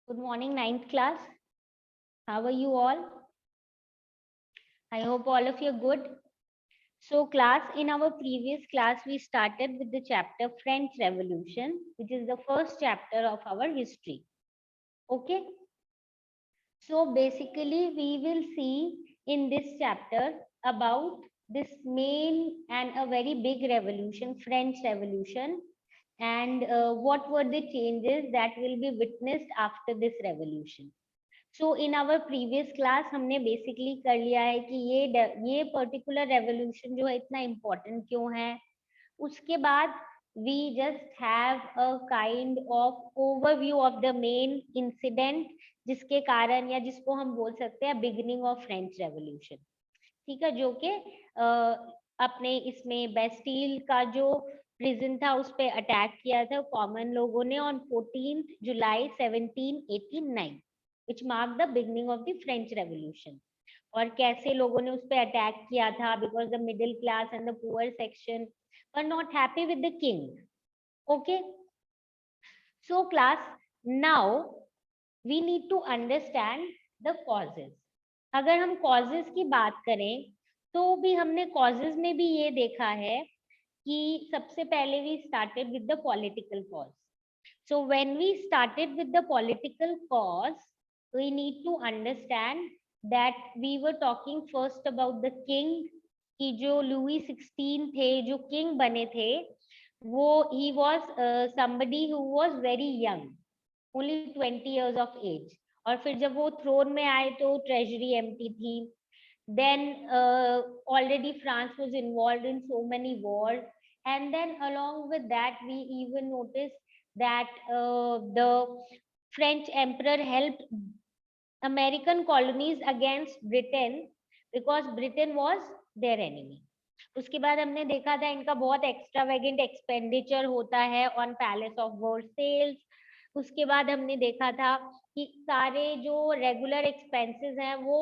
Good morning, ninth class. How are you all? I hope all of you are good. So class, in our previous class, we started with the chapter French Revolution, which is the first chapter of our history. Okay. So basically, we will see in this chapter about this main and a very big revolution, French Revolution, and what were the changes that will be witnessed after this revolution. So in our previous class हमने basically कर लिया है कि ये particular revolution जो है इतना important क्यों है. उसके बाद we just have a kind of overview of the main incident जिसके कारण या जिसको हम बोल सकते हैं बिगिनिंग ऑफ फ्रेंच रेवोल्यूशन. ठीक है, जो कि अपने इसमें बेस्टील का जो प्रिजन था उस पर अटैक किया था कॉमन लोगों ने on 14 July 1789 which marked the beginning of the French Revolution. और कैसे लोगों ने उस पर अटैक किया था because the middle class and the poor section were not happy with the king. Okay, so class, now we need to understand the causes. अगर हम causes की बात करें तो भी हमने causes में भी ये देखा है कि सबसे पहले we started with the political cause. So when we started with the political cause, we need to understand that we were talking first about the king कि जो लुई 16 थे, जो king बने थे, वो he was somebody who was very young, only 20 years of age. और फिर जब वो throne में आए तो treasury empty थी. Then already France was involved in so many wars, and then along with that we even noticed that the French emperor helped American colonies against Britain because Britain was their enemy. उसके बाद हमने देखा था इनका बहुत extravagant expenditure होता है on palace of Versailles. उसके बाद हमने देखा था कि सारे जो रेगुलर एक्सपेंसेस हैं वो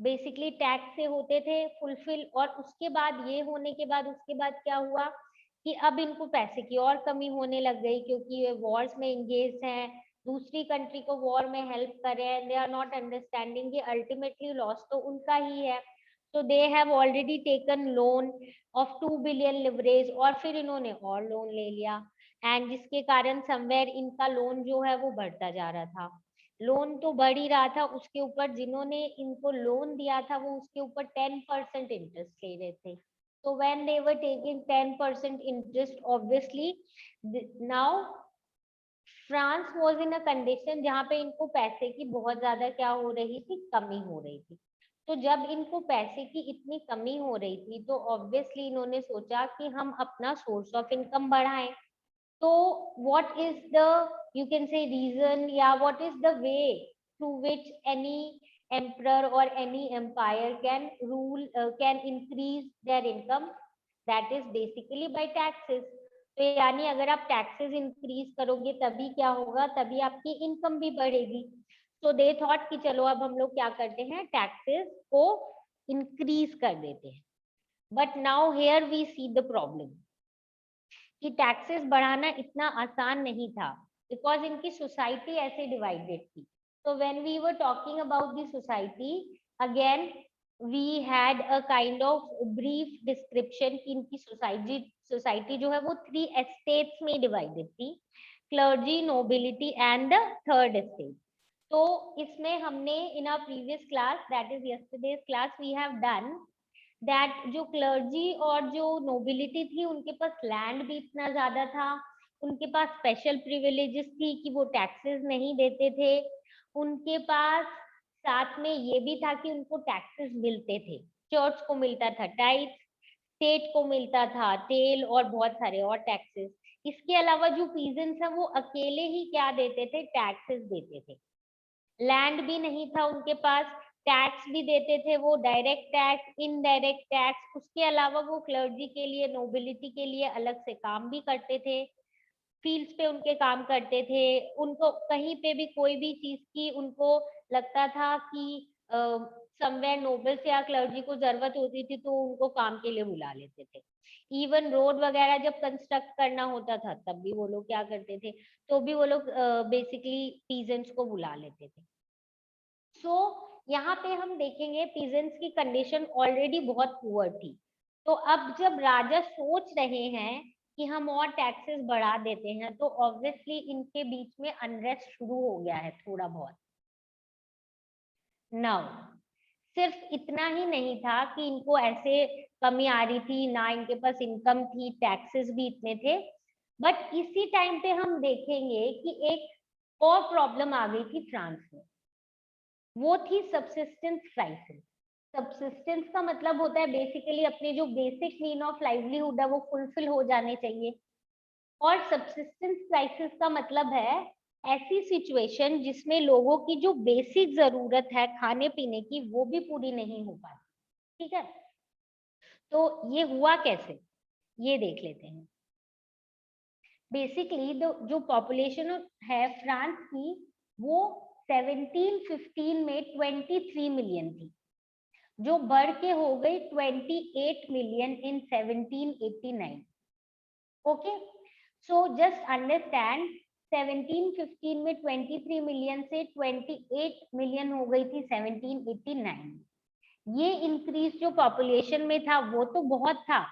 बेसिकली टैक्स से होते थे फुलफिल. और उसके बाद ये होने के बाद उसके बाद क्या हुआ कि अब इनको पैसे की और कमी होने लग गई क्योंकि ये वॉर्स में इंगेज हैं, दूसरी कंट्री को वॉर में हेल्प कर रहे हैं. दे आर नॉट अंडरस्टैंडिंग कि अल्टीमेटली लॉस तो उनका ही है. तो they have already taken loan of 2 billion leverage और फिर इन्होंने और लोन ले लिया, एंड जिसके कारण समवेयर इनका लोन जो है वो बढ़ता जा रहा था. लोन तो बढ़ ही रहा था, उसके ऊपर जिन्होंने इनको लोन दिया था वो उसके ऊपर 10% इंटरेस्ट ले रहे थे. So when they were taking 10% interest, obviously now France was in a condition जहाँ पे इनको पैसे की बहुत ज्यादा क्या हो रही थी, कमी हो रही थी. तो जब इनको पैसे की इतनी कमी हो रही थी तो ऑब्वियसली इन्होंने सोचा कि हम अपना सोर्स ऑफ इनकम बढ़ाएं. तो what is the, you can say, reason, yeah, what is the way through which any emperor or any empire can rule, can increase their income? That is basically by taxes. तो यानी अगर आप taxes increase करोगे तभी क्या होगा, तभी आपकी इनकम भी बढ़ेगी. तो दे थॉट कि चलो अब हम लोग क्या करते हैं, टैक्सेस को इंक्रीज कर देते हैं. But now here we see the problem कि टैक्सेस बढ़ाना इतना आसान नहीं था बिकॉज इनकी सोसाइटी ऐसे डिवाइडेड थी. तो when we were talking about the society, again we had a kind of brief description कि इनकी सोसाइटी जो है वो 3 एस्टेट्स में डिवाइडेड थी, clergy, nobility and the third estate. तो इसमें हमने in our previous class, that is yesterday's class, we have done that जो क्लर्जी और जो नोबिलिटी थी उनके पास लैंड भी इतना ज्यादा था, उनके पास स्पेशल प्रिविलेजेस थी कि वो टैक्सेस नहीं देते थे, उनके पास साथ में ये भी था कि उनको टैक्सेस मिलते थे, चर्च को मिलता था टाइट्स, स्टेट को मिलता था तेल और बहुत सारे और टैक्सेस. इसके अलावा जो पीजेंट्स हैं वो अकेले ही क्या देते थे, टैक्सेस देते थे. लैंड भी नहीं था उनके पास, टैक्स भी देते थे वो, डायरेक्ट टैक्स, इनडायरेक्ट टैक्स. उसके अलावा वो क्लर्जी के लिए, नोबिलिटी के लिए अलग से काम भी करते थे, फील्ड्स पे उनके काम करते थे. उनको कहीं पे भी कोई भी चीज की उनको लगता था कि समवेयर नोबल्स या क्लर्जी को जरूरत होती थी तो उनको काम के लिए बुला लेते थे। इवन रोड वगैरह जब कंस्ट्रक्ट करना होता था तब भी वो लोग क्या करते थे, तो भी वो लोग बेसिकली पीजेंट्स को बुला लेते थे। सो यहाँ पे हम देखेंगे पीजेंट्स की कंडीशन ऑलरेडी बहुत पुअर थी। तो अब जब राजा सोच रहे हैं कि हम और टैक्सेस बढ़ा देते हैं तो ऑब्वियसली इनके बीच में अनरेस्ट शुरू हो गया है थोड़ा बहुत। नाउ सिर्फ इतना ही नहीं था कि इनको ऐसे कमी आ रही थी, ना इनके पास इनकम थी, टैक्सेस भी इतने थे, बट इसी टाइम पे हम देखेंगे कि एक और प्रॉब्लम आ गई थी फ्रांस में, वो थी सबसिस्टेंस क्राइसिस। सबसिस्टेंस का मतलब होता है बेसिकली अपने जो बेसिक नीड ऑफ लाइवलीहुड है वो फुलफिल हो जाने चाहिए, और सबसिस्टेंस क्राइसिस का मतलब है ऐसी सिचुएशन जिसमें लोगों की जो बेसिक जरूरत है खाने पीने की वो भी पूरी नहीं हो पाती। ठीक है, तो ये हुआ कैसे, ये देख लेते हैं। बेसिकली जो पॉपुलेशन है फ्रांस की वो 1715 में 23 मिलियन थी, जो बढ़ के हो गई 28 million in 1789। Okay, so just understand 1715 में 23 मिलियन से 28 मिलियन हो गई थी 1789। ये इंक्रीज जो पॉपुलेशन में था वो तो बहुत था,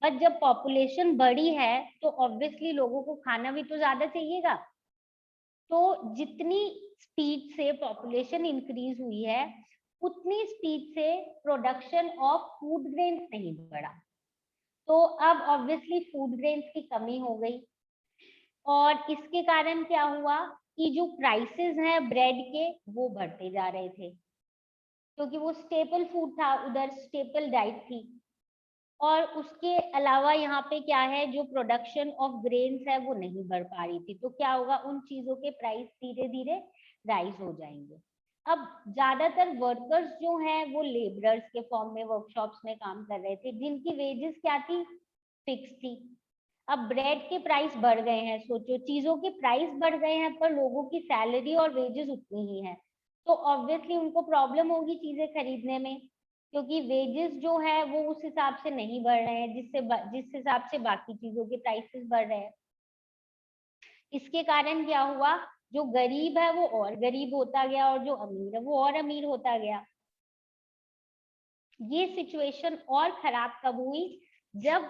पर जब पॉपुलेशन बढ़ी है तो ऑब्वियसली लोगों को खाना भी तो ज्यादा चाहिएगा। तो जितनी स्पीड से पॉपुलेशन इंक्रीज हुई है उतनी स्पीड से प्रोडक्शन ऑफ फूड ग्रेन्स नहीं बढ़ा, तो अब ऑब्वियसली फूड ग्रेन्स की कमी हो गई, और इसके कारण क्या हुआ कि जो प्राइसेस हैं ब्रेड के वो बढ़ते जा रहे थे, क्योंकि वो स्टेपल फूड था, उधर स्टेपल डाइट थी। और उसके अलावा यहाँ पे क्या है, जो प्रोडक्शन ऑफ ग्रेन्स है वो नहीं बढ़ पा रही थी, तो क्या होगा, उन चीजों के प्राइस धीरे धीरे राइज हो जाएंगे। अब ज्यादातर वर्कर्स जो हैं वो लेबरर्स के फॉर्म में वर्कशॉप्स में काम कर रहे थे, जिनकी वेजेस क्या थी, फिक्स थी। अब ब्रेड के प्राइस बढ़ गए हैं, सोचो चीजों के प्राइस बढ़ गए हैं पर लोगों की सैलरी और वेजेस उतनी ही है, तो ऑब्वियसली उनको प्रॉब्लम होगी चीजें खरीदने में, क्योंकि वेजेस जो है वो उस हिसाब से नहीं बढ़ रहे हैं जिस हिसाब से बाकी चीजों के प्राइसेस बढ़ रहे हैं। इसके कारण क्या हुआ, जो गरीब है वो और गरीब होता गया और जो अमीर है वो और अमीर होता गया। ये सिचुएशन और खराब कब हुई, जब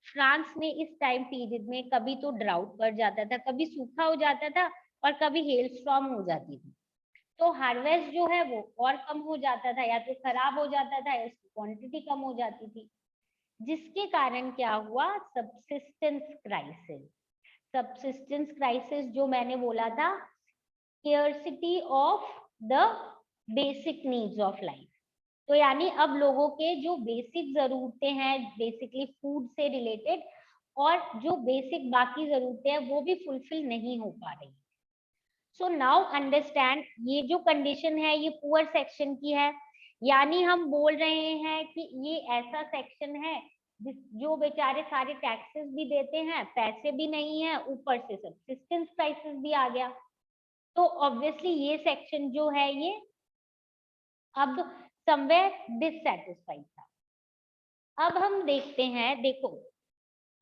फ्रांस में इस टाइम पीरियड में कभी तो ड्राउट पड़ जाता था, कभी सूखा हो जाता था और कभी हेल स्टॉर्म हो जाती थी, तो हार्वेस्ट जो है वो और कम हो जाता था, या तो खराब हो जाता था या उसकी क्वांटिटी कम हो जाती थी, जिसके कारण क्या हुआ, सबसिस्टेंस क्राइसिस। सबसिस्टेंस क्राइसिस जो मैंने बोला था, scarcity of the basic needs of life, तो यानी अब लोगों के जो बेसिक जरूरतें हैं बेसिकली फूड से रिलेटेड, और जो बेसिक बाकी जरूरतें हैं वो भी फुलफिल नहीं हो पा रही। सो नाउ अंडरस्टैंड, ये जो कंडीशन है ये पुअर सेक्शन की है, यानी हम बोल रहे हैं कि ये ऐसा सेक्शन है जो बेचारे सारे टैक्सेस भी देते हैं, पैसे भी नहीं है, ऊपर से सबसिस्टेंस प्राइसेस भी आ गया, तो ऑब्वियसली ये सेक्शन जो है ये अब समवेयर डिससैटिस्फाइड था। अब हम देखते हैं, देखो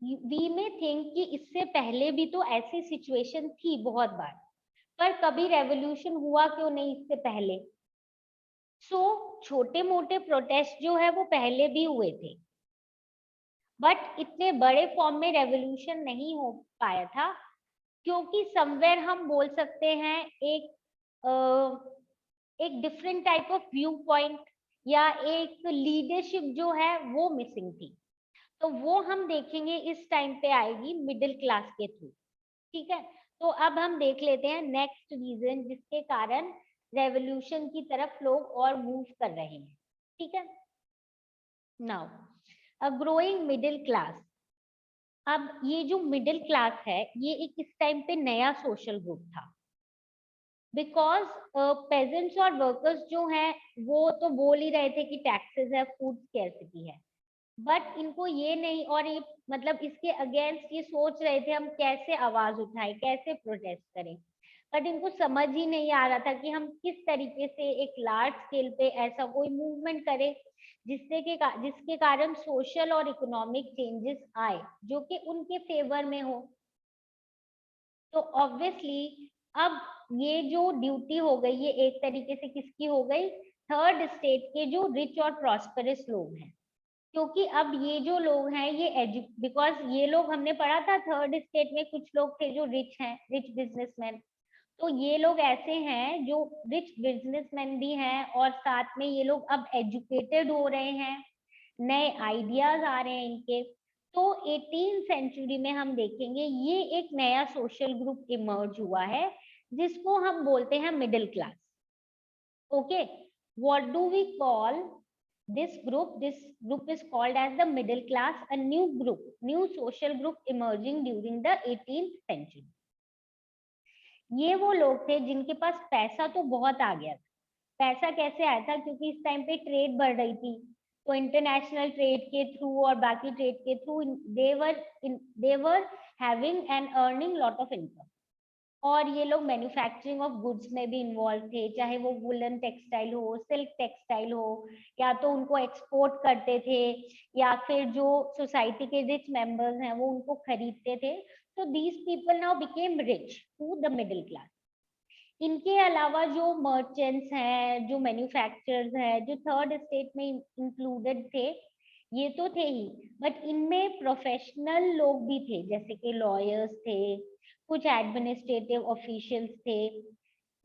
वी में थिंक कि इससे पहले भी तो ऐसी सिचुएशन थी बहुत बार, पर कभी रेवोल्यूशन हुआ क्यों नहीं इससे पहले। सो छोटे मोटे प्रोटेस्ट जो है वो पहले भी हुए थे, बट इतने बड़े फॉर्म में रेवोल्यूशन नहीं हो पाया था, क्योंकि समवेयर हम बोल सकते हैं एक different type of view point या एक लीडरशिप जो है वो मिसिंग थी। तो वो हम देखेंगे इस टाइम पे आएगी मिडिल क्लास के थ्रू। ठीक है, तो अब हम देख लेते हैं नेक्स्ट रीजन जिसके कारण रेवोल्यूशन की तरफ लोग और मूव कर रहे हैं। ठीक है, now a growing middle class. अब ये जो मिडिल क्लास है ये एक इस टाइम पे नया सोशल ग्रुप था, बिकॉज पेजेंट्स और वर्कर्स जो हैं वो तो बोल ही रहे थे कि टैक्सेस है, फूड स्केर्सिटी है, बट इनको ये नहीं, और ये मतलब इसके अगेंस्ट ये सोच रहे थे हम कैसे आवाज उठाएं, कैसे प्रोटेस्ट करें, बट इनको समझ ही नहीं आ रहा था कि हम किस तरीके से एक लार्ज स्केल पे ऐसा कोई मूवमेंट करें जिसके कारण सोशल और इकोनॉमिक चेंजेस आए जो कि उनके फेवर में हो। तो ऑब्वियसली अब ये जो ड्यूटी हो गई, ये एक तरीके से किसकी हो गई, थर्ड स्टेट के जो रिच और प्रॉस्परस लोग हैं। क्योंकि अब ये जो लोग हैं ये बिकॉज ये लोग हमने पढ़ा था थर्ड स्टेट में कुछ लोग थे जो रिच हैं, रिच बिजनेसमैन। तो ये लोग ऐसे हैं जो रिच बिजनेसमैन भी हैं और साथ में ये लोग अब एजुकेटेड हो रहे हैं, नए आइडियाज आ रहे हैं इनके। तो 18th सेंचुरी में हम देखेंगे ये एक नया सोशल ग्रुप इमर्ज हुआ है जिसको हम बोलते हैं middle class. Okay, what do we call this group is called as the middle class, a new social group emerging during the 18th century. ये वो लोग थे जिनके पास पैसा तो बहुत आ गया था। पैसा कैसे आया था, क्योंकि इस टाइम पे ट्रेड बढ़ रही थी, तो इंटरनेशनल ट्रेड के थ्रू और बाकी ट्रेड के through they were having and earning lot of income। और ये लोग मैन्युफैक्चरिंग ऑफ गुड्स में भी इन्वॉल्व थे, चाहे वो वुलन टेक्सटाइल हो, सिल्क टेक्सटाइल हो, या तो उनको एक्सपोर्ट करते थे या फिर जो सोसाइटी के रिच मेंबर्स हैं वो उनको खरीदते थे। तो these people now became rich to the middle class. इनके अलावा जो मर्चेंट्स हैं, जो मैन्युफैक्चरर्स हैं, जो थर्ड स्टेट में इंक्लूडेड थे, ये तो थे ही, बट इनमें प्रोफेशनल लोग भी थे, जैसे कि लॉयर्स थे, कुछ एडमिनिस्ट्रेटिव ऑफिशियल्स थे।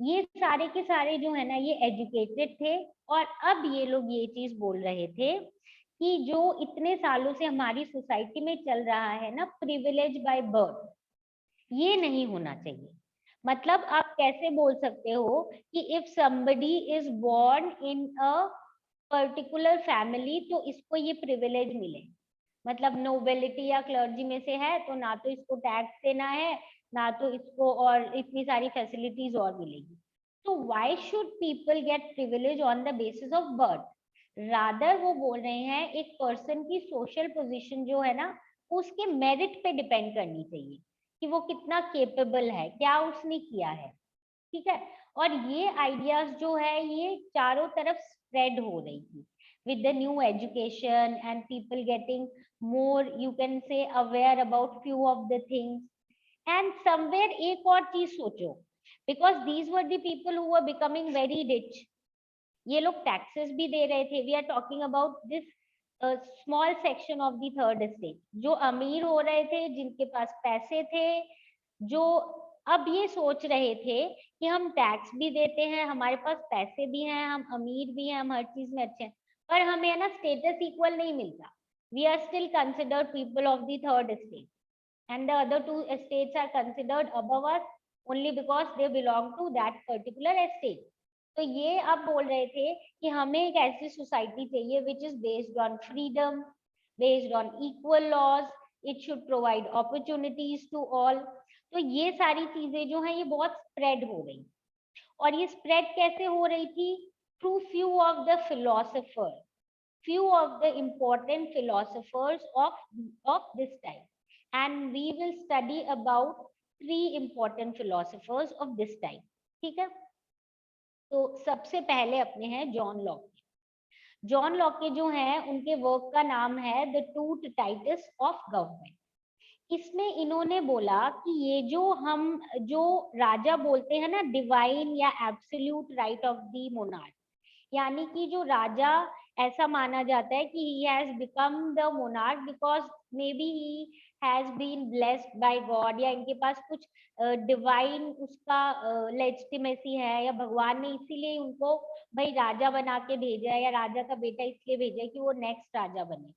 ये सारे के सारे जो है ना ये एजुकेटेड थे। और अब ये लोग ये चीज बोल रहे थे कि जो इतने सालों से हमारी सोसाइटी में चल रहा है ना, प्रिविलेज बाय बर्थ, ये नहीं होना चाहिए। मतलब आप कैसे बोल सकते हो कि if somebody is born in a particular family तो इसको ये प्रिविलेज मिले, मतलब नोबेलिटी या क्लर्जी में से है तो ना तो इसको टैक्स देना है, ना तो इसको और इतनी सारी फैसिलिटीज और मिलेगी। तो why should people get privilege on the basis of birth? Rather वो बोल रहे हैं एक पर्सन की सोशल पोजीशन जो है ना उसके मेरिट पे डिपेंड करनी चाहिए कि वो कितना केपेबल है, क्या उसने किया है। ठीक है, और ये आइडियाज जो है ये चारों तरफ स्प्रेड हो रही थी with the new education and people getting more, you can say, aware about few of the things। and somewhere एक और चीज सोचो, because these were the people who were becoming very rich, ये लोग टैक्सेस भी दे रहे थे। We are talking about this small section of the third state, जो अमीर हो रहे थे, जिनके पास पैसे थे, जो अब ये सोच रहे थे कि हम टैक्स भी देते हैं, हमारे पास पैसे भी हैं, हम अमीर भी हैं, हम हर चीज में अच्छे हैं, पर हमें ना स्टेटस इक्वल नहीं मिलता। We are still considered people of the third state and the other two estates are considered above us only because they belong to that particular estate। तो ये अब बोल रहे थे कि हमें एक ऐसी सोसाइटी चाहिए which is based on freedom, based on equal laws, it should provide opportunities to all। तो ये सारी चीजें जो हैं ये बहुत स्प्रेड हो रही, और ये स्प्रेड कैसे हो रही थी, through few of the philosophers, few of the important philosophers of this time। and we will study about 3 important philosophers of this time। ठीक है, तो सबसे पहले अपने हैं जॉन लॉक। जॉन लॉके जो हैं उनके वर्क का नाम है the two treatises of government. इसमें इन्होंने बोला कि ये जो राजा बोलते हैं ना, डिवाइन या absolute right of the monarch, यानी कि जो राजा, ऐसा माना जाता है कि he has become the monarch because maybe he has been blessed by God, या इनके पास कुछ डिवाइन उसका लेजिटिमेसी है, या भगवान ने इसीलिए उनको भाई राजा बना के भेजा है, या राजा का बेटा इसलिए भेजा है कि वो नेक्स्ट राजा बने।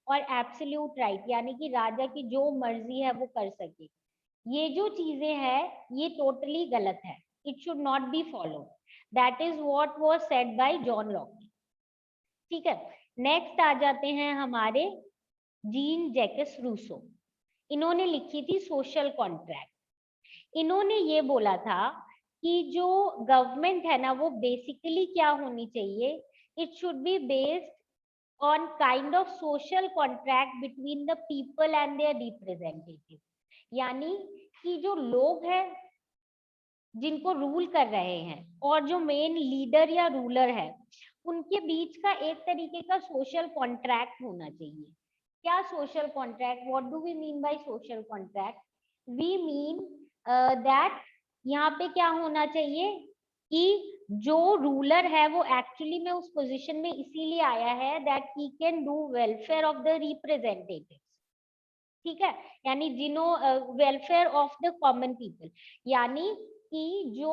और एब्सोल्यूट राइट यानी कि राजा की जो मर्जी है वो कर सके। ये जो चीजें हैं ये टोटली गलत है, it should not be follow. That is what was said bye John Locke. ठीक है, नेक्स्ट आ जाते हैं हमारे जीन जैकस रूसो। इन्होंने लिखी थी सोशल कॉन्ट्रैक्ट। इन्होंने ये बोला था कि जो गवर्नमेंट है ना वो बेसिकली क्या होनी चाहिए, it should be based on kind of social contract between the people and their representative। यानी कि जो लोग हैं जिनको रूल कर रहे हैं और जो मेन लीडर या रूलर है, उनके बीच का एक तरीके का सोशल कॉन्ट्रैक्ट होना चाहिए। क्या social contract? What do we mean by social contract? We mean that यहाँ पे क्या होना चाहिए कि जो रूलर है वो एक्चुअली में उस पोजीशन में इसीलिए आया है that he can do welfare of the representative, ठीक है, यानी जिन्हों welfare of the common people, यानी कि जो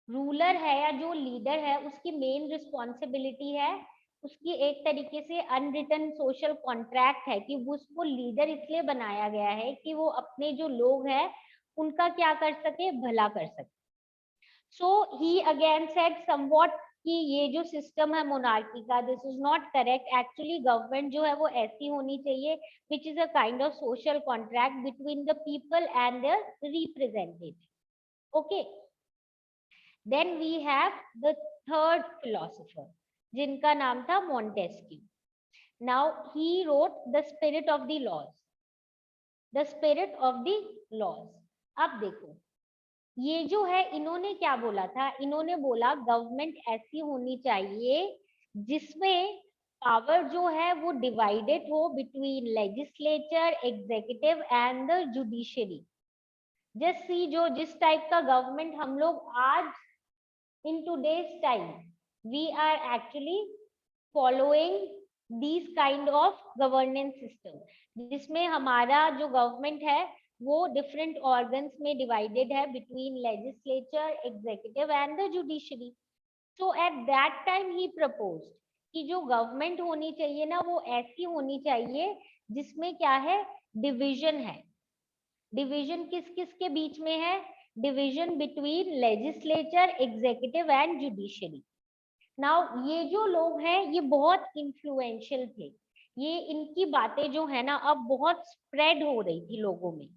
रूलर है या जो लीडर है उसकी मेन रिस्पॉन्सिबिलिटी है, उसकी एक तरीके से अनरिटन सोशल कॉन्ट्रैक्ट है कि वो उसको लीडर इसलिए बनाया गया है कि वो अपने जो लोग हैं उनका क्या कर सके, भला कर सके। So he again said somewhat कि ये जो सिस्टम है मोनार्की का, this is not correct. Actually government जो है वो ऐसी होनी चाहिए which is a kind of social contract between the people and their representative. Okay, then we have the third philosopher जिनका नाम था Montesquieu. Now he wrote the spirit of the laws, the spirit of the laws. अब देखो ये जो है इन्होंने क्या बोला था, इन्होंने बोला गवर्नमेंट ऐसी होनी चाहिए जिसमें पावर जो है वो डिवाइडेड हो between legislature, executive and the judiciary. Just see जो जिस टाइप का गवर्नमेंट हम लोग आज in today's time we are actually following these kind of governance system, जिसमें हमारा जो गवर्नमेंट है वो डिफरेंट ऑर्गन्स में डिवाइडेड है between legislature, executive and the judiciary. So at that time he proposed कि जो गवर्नमेंट होनी चाहिए ना वो ऐसी होनी चाहिए जिसमें क्या है, डिवीजन है। डिवीजन किस किस के बीच में है? Division between legislature, executive and judiciary. Now ये जो लोग हैं ये बहुत इन्फ्लुएंशियल थे, ये इनकी बातें जो है ना अब बहुत स्प्रेड हो रही थी लोगों में।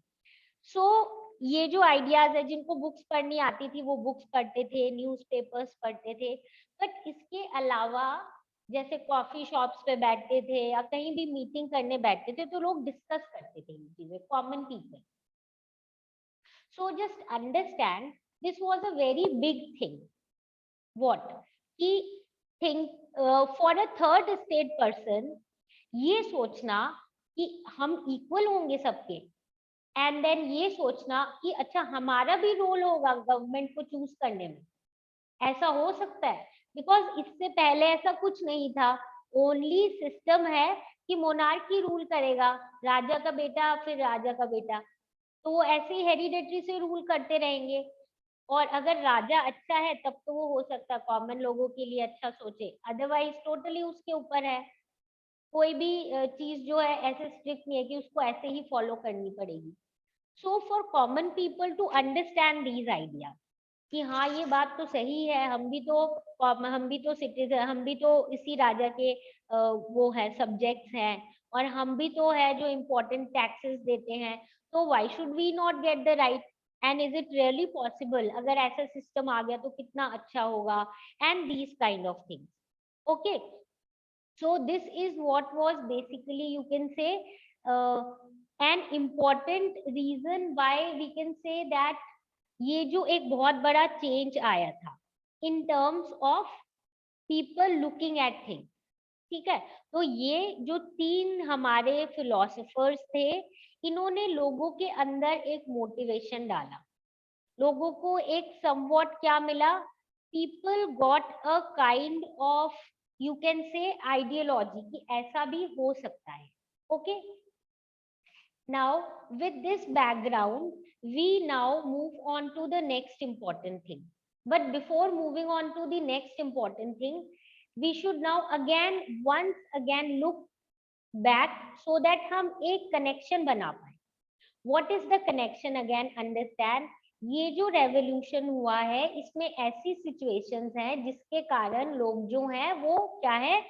सो ये जो आइडियाज है, जिनको बुक्स पढ़नी आती थी वो बुक्स पढ़ते थे, न्यूज़पेपर्स पढ़ते थे, बट इसके अलावा जैसे कॉफी शॉप्स पे बैठते थे या कहीं भी मीटिंग करने बैठते थे तो लोग डिस्कस करते थे इन चीजें, common people. So just understand this was a very big thing. What? कि think for a third state person ये सोचना कि हम इक्वल होंगे सबके, एंड देन ये सोचना कि अच्छा हमारा भी रोल होगा गवर्नमेंट को चूज करने में, ऐसा हो सकता है? बिकॉज इससे पहले ऐसा कुछ नहीं था। ओनली सिस्टम है कि मोनार्की रूल करेगा, राजा का बेटा फिर राजा का बेटा, तो वो ऐसे ही हेरिडेटरी से रूल करते रहेंगे। और अगर राजा अच्छा है तब तो वो हो सकता है कॉमन लोगों के लिए अच्छा सोचे, अदरवाइज टोटली उसके ऊपर है। कोई भी चीज जो है ऐसे स्ट्रिक्ट नहीं है कि उसको ऐसे ही फॉलो करनी पड़ेगी। So for common people to understand these idea कि हाँ ये बात तो सही है, हम भी तो सिटीजन, हम भी तो इसी राजा के वो है सब्जेक्ट्स हैं, और हम भी तो है जो इम्पोर्टेंट टैक्सेस देते हैं, तो why should we not get the right, and is it really possible, अगर ऐसा सिस्टम आ गया तो कितना अच्छा होगा, and these kind of things. Okay, so this is what was basically you can say an important reason why we can say that ये जो एक बहुत बड़ा चेंज आया था in terms of people looking at things, ठीक है। तो ये जो तीन हमारे फिलोसोफर्स थे, इन्होंने लोगों के अंदर एक मोटिवेशन डाला, लोगों को एक समवॉट क्या मिला, people got a kind of you can say ideology कि ऐसा भी हो सकता है। Okay, now with this background we now move on to the next important thing, but before moving on to the next important thing we should now once again look back so that हम एक connection बना पाए। what is the connection? again understand, ये जो revolution हुआ है इसमें ऐसी सिचुएशंस हैं जिसके कारण लोग जो हैं वो क्या है,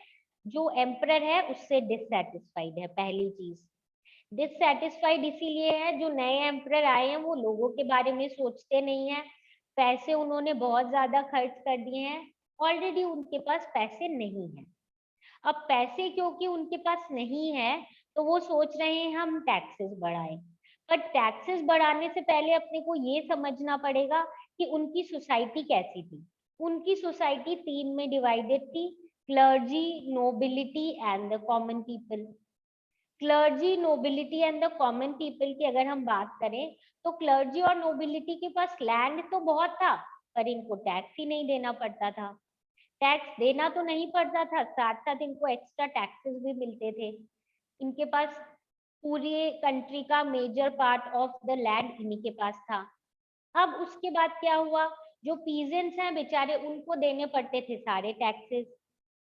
जो एम्परर है उससे डिससेटिस्फाइड है। पहली चीज डिससेटिस्फाइड इसीलिए है, जो नए एम्परर आए हैं वो लोगों के बारे में सोचते नहीं है, पैसे उन्होंने बहुत ज्यादा खर्च कर दिए हैं, ऑलरेडी उनके पास पैसे नहीं है। अब पैसे क्योंकि उनके पास नहीं है तो वो सोच रहे हैं हम टैक्सेस बढ़ाएं, पर टैक्सेस बढ़ाने से पहले अपने को ये समझना पड़ेगा कि उनकी सोसाइटी कैसी थी। उनकी सोसाइटी 3 में डिवाइडेड थी, clergy, nobility and the common people. Clergy, nobility and the common people की अगर हम बात करें तो क्लर्जी और नोबिलिटी के पास लैंड तो बहुत था, पर इनको टैक्स ही नहीं देना पड़ता था। टैक्स देना तो नहीं पड़ता था, साथ साथ इनको एक्स्ट्रा टैक्सेस भी मिलते थे। इनके पास पूरी कंट्री का major part of the land इन्हीं के पास था। अब उसके बाद क्या हुआ, जो पीजेंट्स हैं बेचारे, उनको देने पड़ते थे सारे taxes,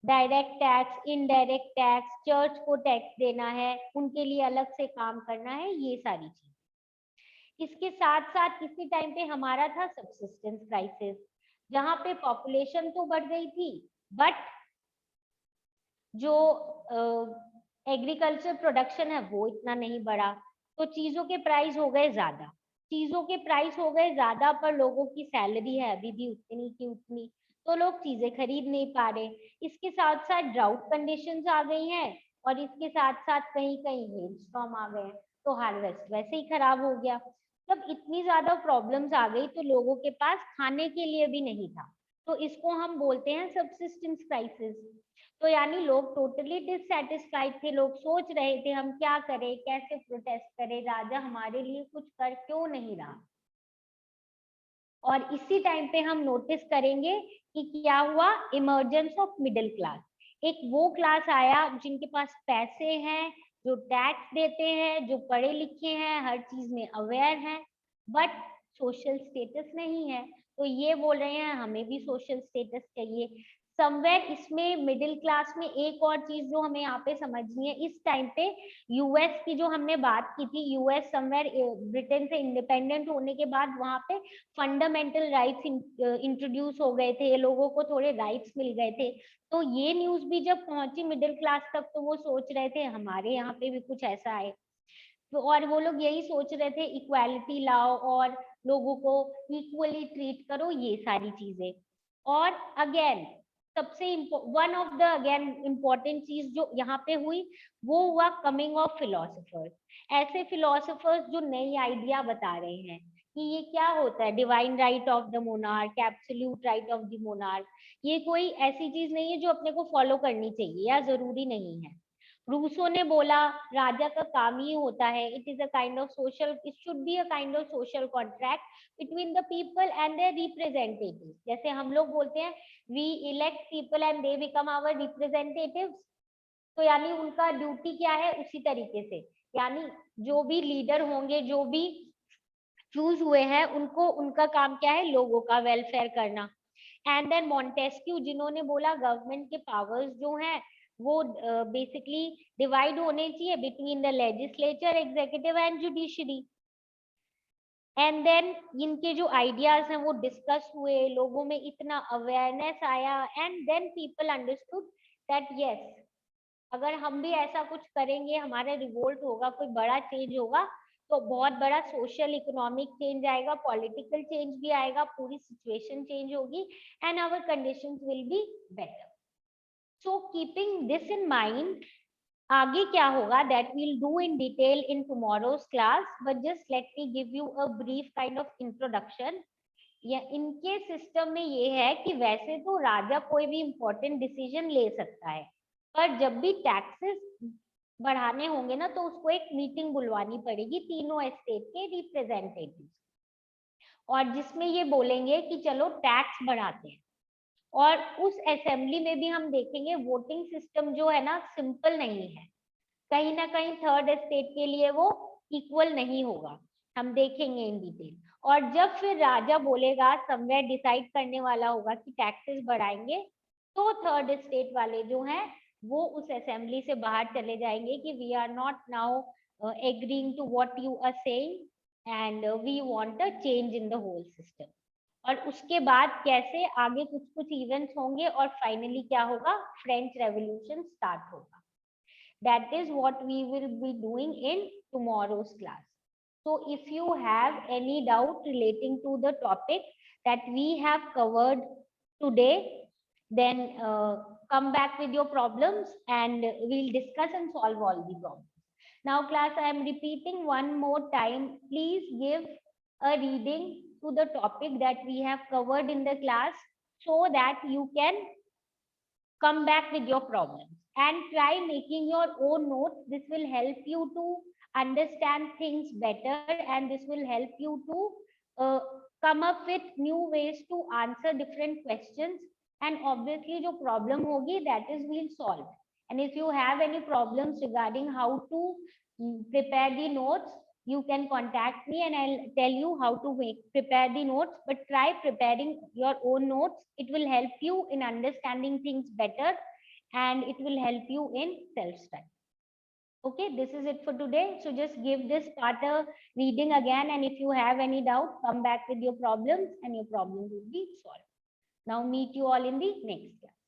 direct tax, indirect tax, church को टैक्स देना है, उनके लिए अलग से काम करना है, ये सारी चीज। इसके साथ साथ इसी टाइम पे हमारा था सबसिस्टेंस क्राइसिस, जहाँ पे पॉपुलेशन तो बढ़ गई थी, बट जो एग्रीकल्चर प्रोडक्शन है वो इतना नहीं बढ़ा, तो चीजों के प्राइस हो गए ज्यादा। चीजों के प्राइस हो गए ज्यादा, पर लोगों की सैलरी है अभी भी उतनी की उतनी, तो लोग चीजें खरीद नहीं पा रहे। इसके साथ साथ ड्राउट कंडीशंस आ गई हैं, और इसके साथ साथ कहीं कहीं हेलस्टॉर्म आ गए, तो हार्वेस्ट वैसे ही खराब हो गया। जब इतनी ज्यादा प्रॉब्लम्स आ गई तो लोगों के पास खाने के लिए भी नहीं था, तो इसको हम बोलते हैं सबसिस्टेंस क्राइसिस। तो यानी लोग टोटली डिससेटिस्फाइड थे, लोग सोच रहे थे हम क्या करें, कैसे प्रोटेस्ट करें, राजा हमारे लिए कुछ कर क्यों नहीं रहा। और इसी टाइम पे हम नोटिस करेंगे कि क्या हुआ, इमर्जेंस ऑफ मिडिल क्लास। एक वो क्लास आया जिनके पास पैसे हैं, जो टैक्स देते हैं, जो पढ़े लिखे हैं, हर चीज में अवेयर हैं, बट सोशल स्टेटस नहीं है। तो ये बोल रहे हैं हमें भी सोशल स्टेटस चाहिए। समवेयर इसमें मिडिल क्लास में एक और चीज जो हमें यहाँ पे समझनी है, इस टाइम पे यूएस की जो हमने बात की थी, यूएस समवेयर ब्रिटेन से इंडिपेंडेंट होने के बाद वहां पे फंडामेंटल राइट्स इंट्रोड्यूस हो गए थे, लोगों को थोड़े राइट्स मिल गए थे। तो ये न्यूज भी जब पहुंची मिडिल क्लास तक, तो वो सोच रहे थे हमारे यहाँ पे भी कुछ ऐसा आए। तो और वो लोग यही सोच रहे थे इक्वालिटी लाओ और लोगों को इक्वली ट्रीट करो, ये सारी चीजें। और अगेन सबसे one of the again important चीज जो यहाँ पे हुई, वो हुआ कमिंग ऑफ फिलोसफर्स। ऐसे फिलोसफर्स जो नई आइडिया बता रहे हैं कि ये क्या होता है, divine right of the monarch, absolute right of the monarch. ये कोई ऐसी चीज नहीं है जो अपने को फॉलो करनी चाहिए या जरूरी नहीं है। रूसो ने बोला राजा का काम ही होता है, it is a kind of social, it should be a kind of social contract between the people and their representative. जैसे हम लोग बोलते हैं we elect people and they become our representatives, तो यानी उनका ड्यूटी क्या है, उसी तरीके से, यानी जो भी लीडर होंगे, जो भी चूज हुए हैं, उनको उनका काम क्या है, लोगों का वेलफेयर करना। एंड देन मॉन्टेस्क्यू जिन्होंने बोला गवर्नमेंट के पावर्स जो हैं वो बेसिकली डिवाइड होने चाहिए between the legislature, executive and judiciary. And then इनके जो आइडियाज हैं वो डिस्कस हुए, लोगों में इतना अवेयरनेस आया, and then people understood that yes, अगर हम भी ऐसा कुछ करेंगे, हमारा रिवोल्ट होगा, कोई बड़ा चेंज होगा, तो बहुत बड़ा सोशल इकोनॉमिक चेंज आएगा, पॉलिटिकल चेंज भी आएगा, पूरी सिचुएशन चेंज होगी, and our conditions will be better. So keeping this in mind, आगे क्या होगा that we'll do in detail in tomorrow's class, but just let me give you a brief kind of introduction. या इनके system में ये है कि वैसे तो राजा कोई भी इंपॉर्टेंट डिसीजन ले सकता है, पर जब भी टैक्सेस बढ़ाने होंगे ना, तो उसको एक मीटिंग बुलवानी पड़ेगी तीनों स्टेट के रिप्रेजेंटेटिव, और जिसमें ये बोलेंगे कि चलो टैक्स बढ़ाते हैं। और उस असेंबली में भी हम देखेंगे वोटिंग सिस्टम जो है ना, सिंपल नहीं है, कहीं ना कहीं थर्ड स्टेट के लिए वो इक्वल नहीं होगा, हम देखेंगे इन डिटेल। और जब फिर राजा बोलेगा, समवेयर डिसाइड करने वाला होगा कि टैक्सेस बढ़ाएंगे, तो थर्ड स्टेट वाले जो हैं वो उस असेंबली से बाहर चले जाएंगे कि we are not now agreeing to what you are saying and we want a change in the whole system. और उसके बाद कैसे आगे कुछ कुछ इवेंट्स होंगे, और फाइनली क्या होगा, फ्रेंच रेवोल्यूशन स्टार्ट होगा। That is what we will be doing in tomorrow's class. So if you have any doubt relating to the topic that we have covered today, then come back with your problems and we'll discuss and solve all the problems. Now class, I am repeating one more time. Please give a reading to the topic that we have covered in the class so that you can come back with your problems and try making your own notes. This will help you to understand things better, and this will help you to come up with new ways to answer different questions. And obviously जो problem होगी, that is we'll solve. And if you have any problems regarding how to prepare the notes, you can contact me and I'll tell you how to prepare the notes. But try preparing your own notes. It will help you in understanding things better, and it will help you in self-study. Okay, this is it for today. So just give this part a reading again, and if you have any doubt, come back with your problems and your problems will be solved. Now meet you all in the next class.